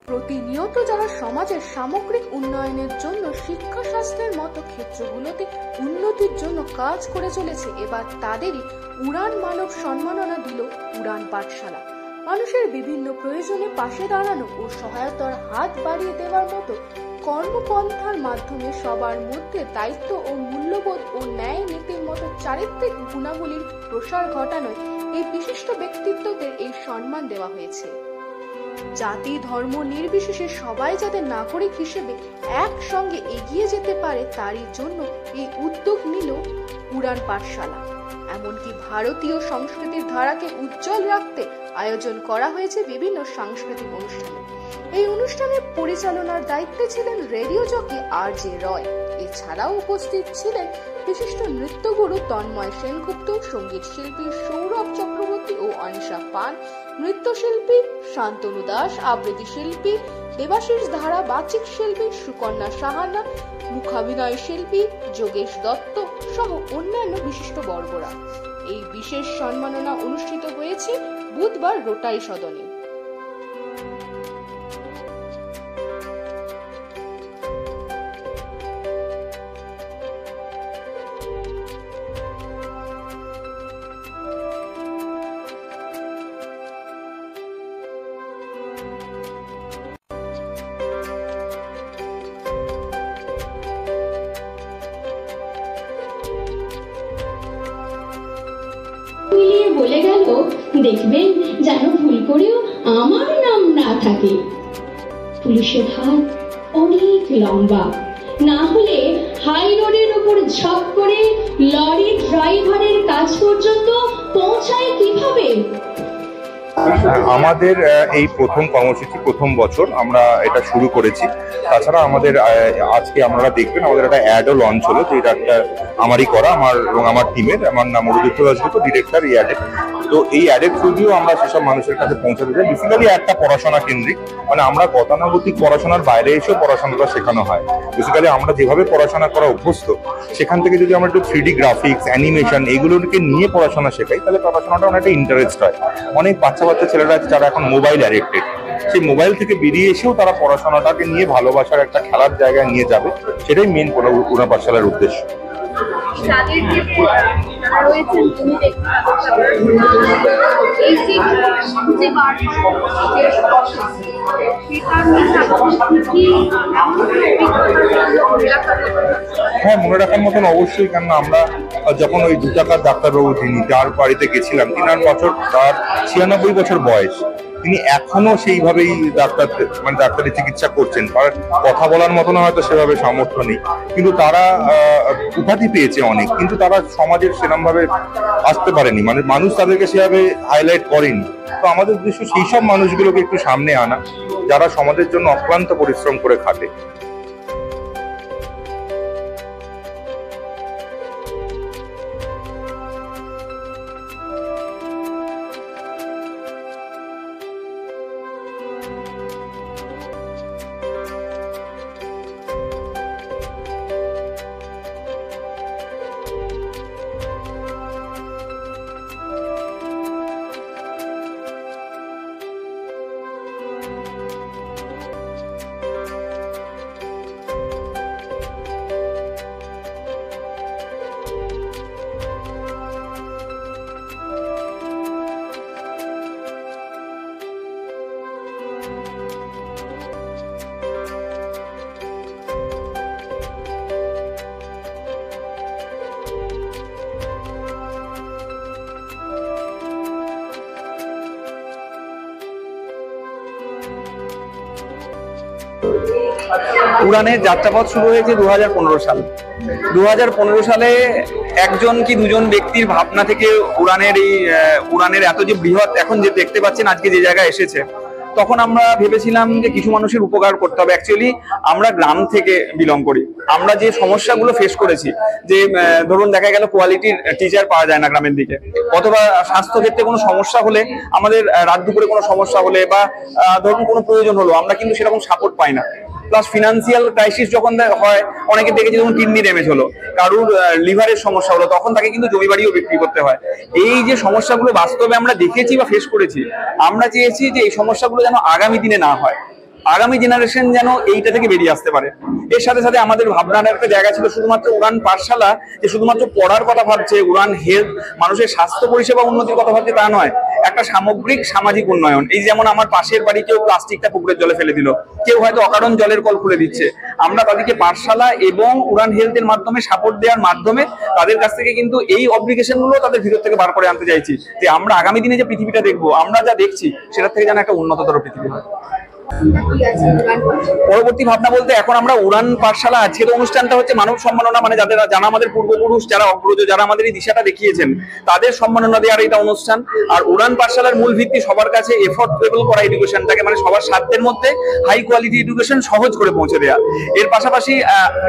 প্রতিনিয়ত যারা সমাজের সামগ্রিক উন্নয়নের জন্য শিক্ষা শাস্ত্রের মতো ক্ষেত্রগুলোতে উন্নতির জন্য কাজ করে চলেছে, এবার তাদেরই উড়ান মানব সম্মাননা দিল উড়ান পাঠশালা। মানুষের বিভিন্ন প্রয়োজনে পাশে দাঁড়ানো ও সহায়তার হাত বাড়িয়ে দেওয়ার মতো কর্মপন্থার মাধ্যমে সবার মধ্যে দায়িত্ব ও মূল্যবোধ ও ন্যায় নীতির মতো চারিত্রিক গুণাবলীর প্রসার ঘটানোয় এই বিশিষ্ট ব্যক্তিত্বদের এই সম্মান দেওয়া হয়েছে। জাতি ধর্ম নির্বিশেষে সবাই যাতে নাগরিক হিসেবে একসঙ্গে এগিয়ে যেতে পারে তারই জন্য এই উদ্যোগ নিল উড়ান পাঠশালা। এমনকি ভারতীয় সংস্কৃতির ধারাকে উজ্জ্বল রাখতে আয়োজন করা হয়েছে বিভিন্ন সাংস্কৃতিক অনুষ্ঠানে। এই অনুষ্ঠানের পরিচালনার দায়িত্বে ছিলেন রেডিও জকি RJ রয়। এছাড়াও উপস্থিত ছিলেন বিশিষ্ট নৃত্যগুরু তন্ময় সেনগুপ্ত, সঙ্গীত শিল্পী সৌরভ চক্রবর্তী ও অনিশা পান, নৃত্যশিল্পী শান্তনু দাস, আবৃত্তি শিল্পী দেবাশিস ধারা, বাচিক শিল্পী সুকন্যা সাহানা, মুখাভিনয় শিল্পী যোগেশ দত্ত সহ অন্যান্য বিশিষ্ট বর্গরা। এই বিশেষ সম্মাননা অনুষ্ঠিত হয়েছে বুধবার রোটারি সদনে। মিলিয়ে বলে গেল, দেখবেন যেন ভুল করেও আমার নাম না থাকে। পুলিশের হাত অনেক লম্বা, না হলে হাই রোডের উপর ঝপ করে লরি ড্রাইভারের কাজ পর্যন্ত পৌঁছায় কিভাবে? আমাদের এই প্রথম কর্মসূচি, প্রথম বছর আমরা এটা শুরু করেছি। তাছাড়া আমাদের আজকে আপনারা দেখবেন আমাদের একটা অ্যাডও লঞ্চ হলো, যেটা একটা আমারই করা, আমার এবং আমার টিমের। আমার নাম রুদ্র দাসগুপ্ত, ডিরেক্টর এই অ্যাডের। তো এই অ্যাডের থ্রু দিয়েও আমরা সেসব মানুষের কাছে পৌঁছাতে চাই। বেসিক্যালি একটা পড়াশোনা কেন্দ্রিক, মানে আমরা গতানুগতিক পড়াশোনার বাইরে এসেও পড়াশোনাটা শেখানো হয়। বেসিক্যালি আমরা যেভাবে পড়াশোনা করা অভ্যস্ত, সেখান থেকে যদি আমরা একটু 3D গ্রাফিক্স, অ্যানিমেশন এগুলোকে নিয়ে পড়াশোনা শেখাই, তাহলে পড়াশোনাটা অনেকটা ইন্টারেস্ট হয়। অনেক বাচ্চা ছেলেরা আছে যারা এখন মোবাইল অ্যাডিক্টেড, সেই মোবাইল থেকে বেরিয়ে এসেও তারা পড়াশোনাটাকে নিয়ে ভালোবাসার একটা খেলার জায়গায় নিয়ে যাবে, সেটাই মেন উড়ান পাঠশালার উদ্দেশ্য। হ্যাঁ, মনে রাখার মতন অবশ্যই। কেননা আমরা যখন ওই 2 টাকার ডাক্তারবাবু যিনি, যার বাড়িতে গেছিলাম, তার 96 বছর বয়স, তিনি এখনো সেইভাবেই ডাক্তারি চিকিৎসা করছেন। কথা বলার মতন হয়তো সেভাবে সামর্থ্য নেই, কিন্তু তারা উপাধি পেয়েছে অনেক, কিন্তু তারা সমাজের সেরকম ভাবে আসতে পারেনি, মানে মানুষ তাদেরকে সেভাবে হাইলাইট করেনি। তো আমাদের উদ্দেশ্য সেই সব মানুষগুলোকে একটু সামনে আনা, যারা সমাজের জন্য অক্লান্ত পরিশ্রম করে খাটে। উড়ানের যাত্রাপথ শুরু হয়েছে 2015 সাল। 2015 সালে একজন কি দুজন ব্যক্তির ভাবনা থেকে উড়ানের এত যে বৃহৎ এখন যে দেখতে পাচ্ছেন আজকে যে জায়গায় এসেছে, তখন আমরা ভেবেছিলাম যে কিছু মানুষের উপকার করতে হবে। অ্যাকচুয়ালি আমরা গ্রাম থেকে বিলং করি। আমরা যে সমস্যাগুলো ফেস করেছি, যে ধরুন দেখা গেল কোয়ালিটির টিচার পাওয়া যায় না গ্রামের দিকে, অথবা স্বাস্থ্য ক্ষেত্রে কোনো সমস্যা হলে, আমাদের রাত দুপুরে কোনো সমস্যা হলে বা ধরুন কোনো প্রয়োজন হলো, আমরা কিন্তু সেরকম সাপোর্ট পাই না। প্লাস ফিনান্সিয়াল ক্রাইসিস যখন হয়, অনেকে দেখেছি যখন কিডনি ড্যামেজ হলো, কারুর লিভারের সমস্যা হলো, তখন তাকে কিন্তু জমি বাড়িও বিক্রি করতে হয়। এই যে সমস্যাগুলো বাস্তবে আমরা দেখেছি বা ফেস করেছি, আমরা চেয়েছি যে এই সমস্যাগুলো যেন আগামী দিনে না হয়। আগামী জেনারেশন যেন এইটা থেকে বেরিয়ে আসতে পারে। এর সাথে সাথে আমাদের ভাবনার একটা জায়গা ছিল শুধুমাত্র উড়ান পাঠশালা যে শুধুমাত্র পড়ার কথা ভাবছে, উড়ান হেলথ মানুষের স্বাস্থ্য পরিষেবা উন্নতির কথা ভাবছে তা নয়, একটা সামগ্রিক সামাজিক উন্নয়ন। এই যেমন আমার পাশের বাড়ি কেউ প্লাস্টিকটা পুকুরের জলে ফেলে দিল, কেউ হয়তো অকারণ জলের কল খুলে দিচ্ছে, আমরা তাদেরকে পাঠশালা এবং উড়ান হেলথের মাধ্যমে সাপোর্ট দেওয়ার মাধ্যমে তাদের কাছ থেকে কিন্তু এই অব্লিগেশন গুলো তাদের ভিতর থেকে বার করে আনতে চাইছি, যে আমরা আগামী দিনে যে পৃথিবীটা দেখবো, আমরা যা দেখছি সেটা থেকে যেন একটা উন্নততর পৃথিবী হয়। পরবর্তী ভাবনা বলতে এখন আমরা উড়ান পাঠশালা, আজকের অনুষ্ঠানটা হচ্ছে মানব সম্মাননা, মানে যারা আমাদের পূর্বপুরুষ, যারা অগ্রজ, যারা আমাদের এই দিশাটা দেখিয়েছেন তাদের সম্মাননা দেওয়ার এটা অনুষ্ঠান। আর উড়ান পাঠশালার মূল ভিত্তি সবার কাছে এফোর্ডেবল করা এডুকেশনটাকে, মানে সবার সাধ্যের মধ্যে হাই কোয়ালিটি এডুকেশন সহজ করে পৌঁছে দেওয়া। এর পাশাপাশি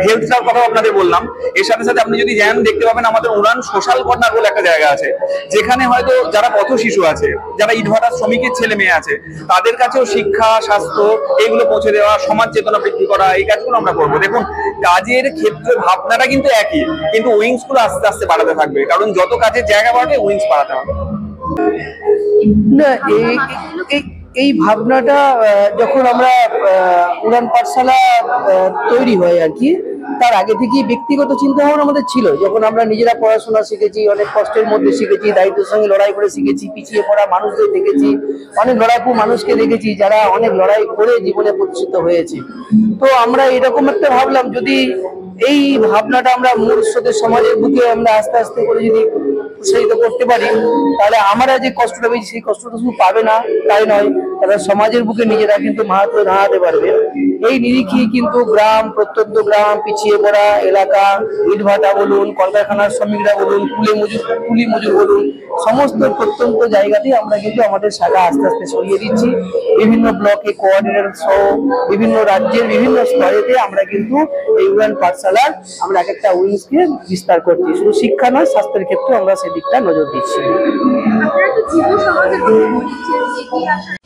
হেলথটার কথা আপনাদের বললাম, এর সাথে সাথে আপনি যদি যান দেখতে পাবেন আমাদের উড়ান সোশ্যাল কর্নার বলে একটা জায়গা আছে, যেখানে হয়তো যারা পথ শিশু আছে, যারা ইটভাটা শ্রমিকের ছেলে মেয়ে আছে, তাদের কাছেও শিক্ষা, স্বাস্থ্য এগুলো পৌঁছে দেওয়া, সমাজ চেতনা বৃদ্ধি করা, এই কাজগুলো আমরা করবো। দেখুন কাজের ক্ষেত্রে ভাবনাটা কিন্তু একই, কিন্তু উইংস গুলো আস্তে আস্তে বাড়াতে থাকবে, কারণ যত কাজের জায়গা বাড়বে উইংস বাড়াতে হবে। না, এই ভাবনাটা যখন আমরা উড়ান পাঠশালা তৈরি হয় আর কি, তার আগে থেকেই ব্যক্তিগত চিন্তা ভাবনা আমাদের ছিল। যখন আমরা নিজেরা পড়াশোনা শিখেছি, অনেক কষ্টের মধ্যে শিখেছি, দায়িত্বের সঙ্গে লড়াই করে শিখেছি, পিছিয়ে পড়া মানুষদের দেখেছি, অনেক লড়াকু মানুষকে দেখেছি যারা অনেক লড়াই করে জীবনে প্রতিষ্ঠিত হয়েছে। তো আমরা এরকম একটা ভাবলাম, যদি এই ভাবনাটা আমরা মূল স্রোতের সমাজের বুকে আমরা আস্তে আস্তে করে যদি উৎসাহিত করতে পারি, তাহলে আমরা যে কষ্টটা পেয়েছি সেই কষ্টটা শুধু পাবে না তাই নয়, তারা সমাজের বুকে নিজেরা কিন্তু মাহাত্ম দাঁড়াতে পারবে। এই নিরিখে কিন্তু গ্রাম, প্রত্যন্ত গ্রাম, পিছিয়ে পড়া এলাকা, ইটভাটা বলুন, কলকারখানার শ্রমিকরা বলুন, কুলি মজুর বলুন, সমস্ত প্রত্যন্ত জায়গাতেই আমরা কিন্তু আমাদের শাখা আস্তে আস্তে ছড়িয়ে দিচ্ছি। বিভিন্ন ব্লকে কোঅর্ডিনেটর সহ বিভিন্ন রাজ্যের বিভিন্ন স্তরেতে আমরা কিন্তু এই উড়ান পাঠশালার আমরা এক একটা উইংসকে বিস্তার করছি। শুধু শিক্ষা নয়, স্বাস্থ্যের ক্ষেত্রে আমরা সেদিকটা নজর দিচ্ছি। আপনারা তো যুব সমাজের কথা বলছেন, এগিয়ে আসার